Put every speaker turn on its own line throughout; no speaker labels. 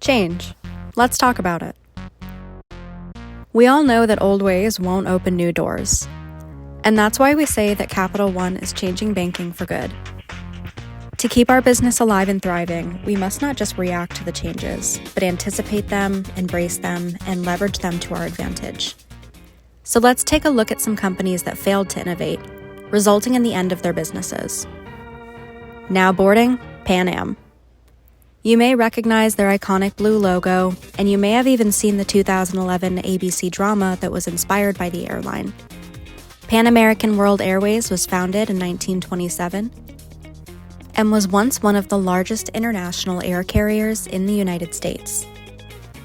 Change. Let's talk about it. We all know that old ways won't open new doors. And that's why we say that Capital One is changing banking for good. To keep our business alive and thriving, we must not just react to the changes, but anticipate them, embrace them, and leverage them to our advantage. So let's take a look at some companies that failed to innovate, resulting in the end of their businesses. Now boarding, Pan Am. You may recognize their iconic blue logo, and you may have even seen the 2011 ABC drama that was inspired by the airline. Pan American World Airways was founded in 1927 and was once one of the largest international air carriers in the United States.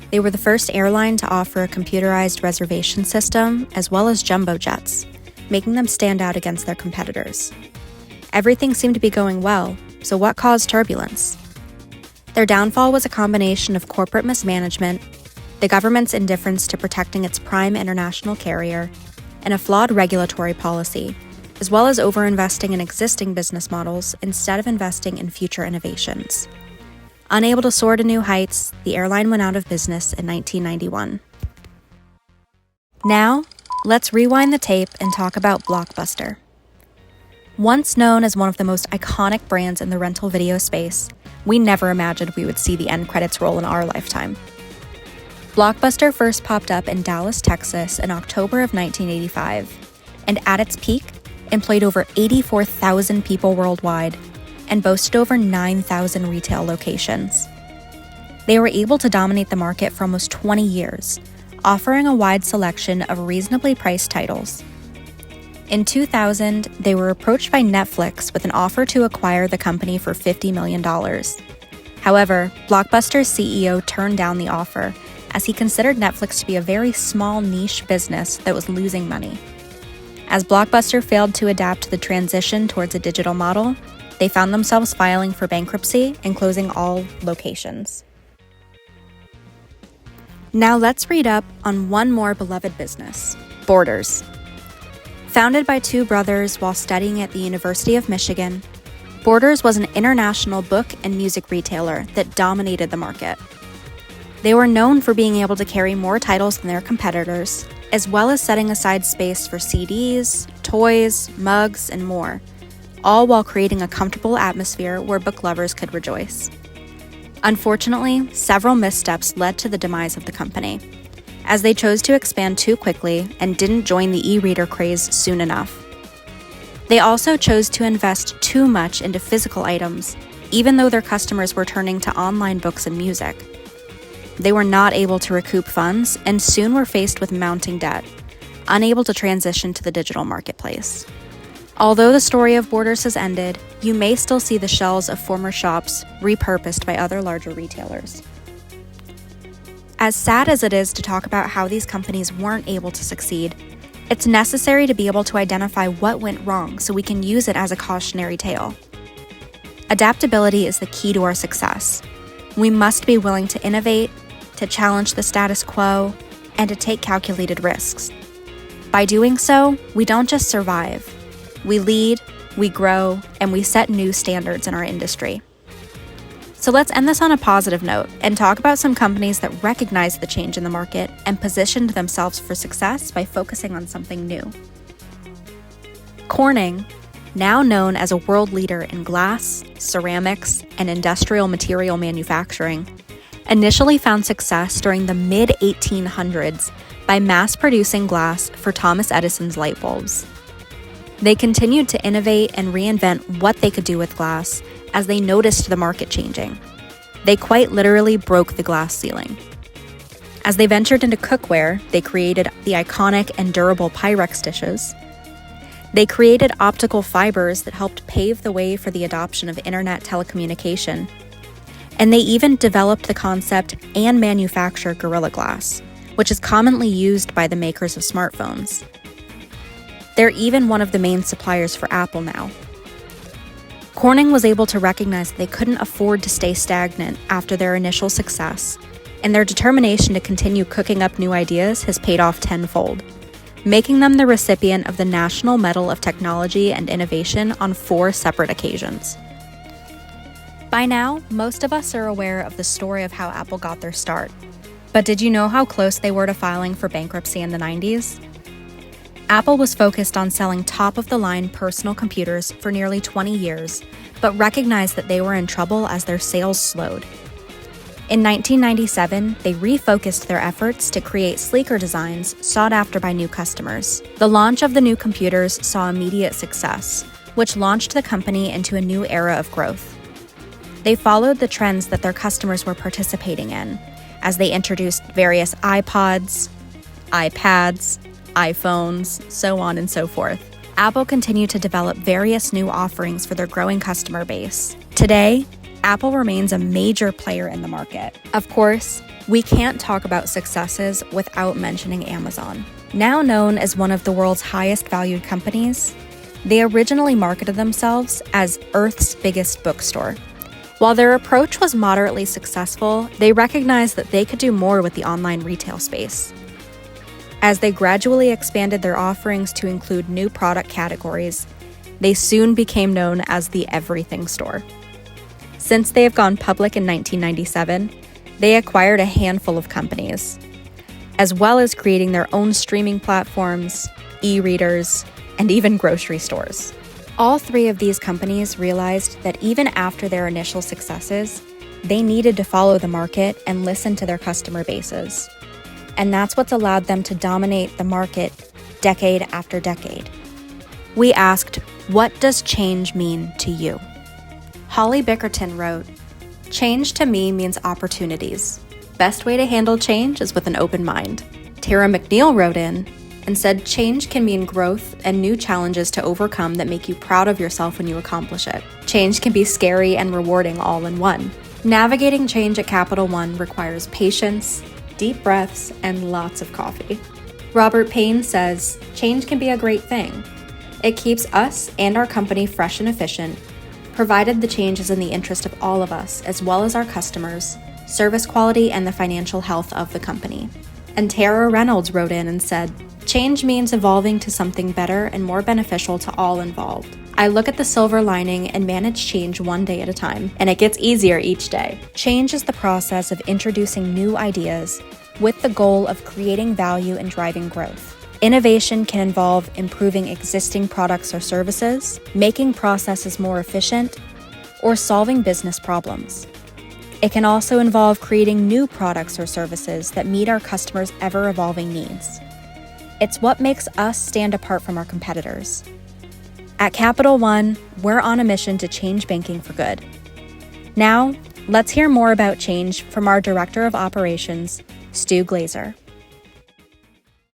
They were the first airline to offer a computerized reservation system as well as jumbo jets, making them stand out against their competitors. Everything seemed to be going well, so what caused turbulence? Their downfall was a combination of corporate mismanagement, the government's indifference to protecting its prime international carrier, and a flawed regulatory policy, as well as overinvesting in existing business models instead of investing in future innovations. Unable to soar to new heights, the airline went out of business in 1991. Now, let's rewind the tape and talk about Blockbuster. Once known as one of the most iconic brands in the rental video space, we never imagined we would see the end credits roll in our lifetime. Blockbuster first popped up in Dallas, Texas in October of 1985, and at its peak, employed over 84,000 people worldwide and boasted over 9,000 retail locations. They were able to dominate the market for almost 20 years, offering a wide selection of reasonably priced titles. In 2000, they were approached by Netflix with an offer to acquire the company for $50 million. However, Blockbuster's CEO turned down the offer as he considered Netflix to be a very small niche business that was losing money. As Blockbuster failed to adapt to the transition towards a digital model, they found themselves filing for bankruptcy and closing all locations. Now let's read up on one more beloved business, Borders. Founded by two brothers while studying at the University of Michigan, Borders was an international book and music retailer that dominated the market. They were known for being able to carry more titles than their competitors, as well as setting aside space for CDs, toys, mugs, and more, all while creating a comfortable atmosphere where book lovers could rejoice. Unfortunately, several missteps led to the demise of the company, as they chose to expand too quickly and didn't join the e-reader craze soon enough. They also chose to invest too much into physical items, even though their customers were turning to online books and music. They were not able to recoup funds and soon were faced with mounting debt, unable to transition to the digital marketplace. Although the story of Borders has ended, you may still see the shelves of former shops repurposed by other larger retailers. As sad as it is to talk about how these companies weren't able to succeed, it's necessary to be able to identify what went wrong so we can use it as a cautionary tale. Adaptability is the key to our success. We must be willing to innovate, to challenge the status quo, and to take calculated risks. By doing so, we don't just survive. We lead, we grow, and we set new standards in our industry. So let's end this on a positive note and talk about some companies that recognized the change in the market and positioned themselves for success by focusing on something new. Corning, now known as a world leader in glass, ceramics, and industrial material manufacturing, initially found success during the mid-1800s by mass-producing glass for Thomas Edison's light bulbs. They continued to innovate and reinvent what they could do with glass as they noticed the market changing. They quite literally broke the glass ceiling. As they ventured into cookware, they created the iconic and durable Pyrex dishes. They created optical fibers that helped pave the way for the adoption of internet telecommunication. And they even developed the concept and manufactured Gorilla Glass, which is commonly used by the makers of smartphones. They're even one of the main suppliers for Apple now. Corning was able to recognize that they couldn't afford to stay stagnant after their initial success, and their determination to continue cooking up new ideas has paid off tenfold, making them the recipient of the National Medal of Technology and Innovation on 4 separate occasions. By now, most of us are aware of the story of how Apple got their start. But did you know how close they were to filing for bankruptcy in the 90s? Apple was focused on selling top-of-the-line personal computers for nearly 20 years, but recognized that they were in trouble as their sales slowed. In 1997, they refocused their efforts to create sleeker designs sought after by new customers. The launch of the new computers saw immediate success, which launched the company into a new era of growth. They followed the trends that their customers were participating in, as they introduced various iPods, iPads, iPhones, so on and so forth. Apple continued to develop various new offerings for their growing customer base. Today, Apple remains a major player in the market. Of course, we can't talk about successes without mentioning Amazon. Now known as one of the world's highest valued companies, they originally marketed themselves as Earth's biggest bookstore. While their approach was moderately successful, they recognized that they could do more with the online retail space. As they gradually expanded their offerings to include new product categories, they soon became known as the Everything Store. Since they have gone public in 1997, they acquired a handful of companies, as well as creating their own streaming platforms, e-readers, and even grocery stores. All three of these companies realized that even after their initial successes, they needed to follow the market and listen to their customer bases. And that's what's allowed them to dominate the market decade after decade. We asked, what does change mean to you? Holly Bickerton wrote, "Change to me means opportunities. Best way to handle change is with an open mind." Tara McNeil wrote in and said, "Change can mean growth and new challenges to overcome that make you proud of yourself when you accomplish it. Change can be scary and rewarding all in one. Navigating change at Capital One requires patience, deep breaths, and lots of coffee." Robert Payne says, "Change can be a great thing. It keeps us and our company fresh and efficient, provided the change is in the interest of all of us, as well as our customers, service quality, and the financial health of the company." And Tara Reynolds wrote in and said, "Change means evolving to something better and more beneficial to all involved. I look at the silver lining and manage change one day at a time, and it gets easier each day." Change is the process of introducing new ideas with the goal of creating value and driving growth. Innovation can involve improving existing products or services, making processes more efficient, or solving business problems. It can also involve creating new products or services that meet our customers' ever-evolving needs. It's what makes us stand apart from our competitors. At Capital One, we're on a mission to change banking for good. Now, let's hear more about change from our Director of Operations, Stu Glazer.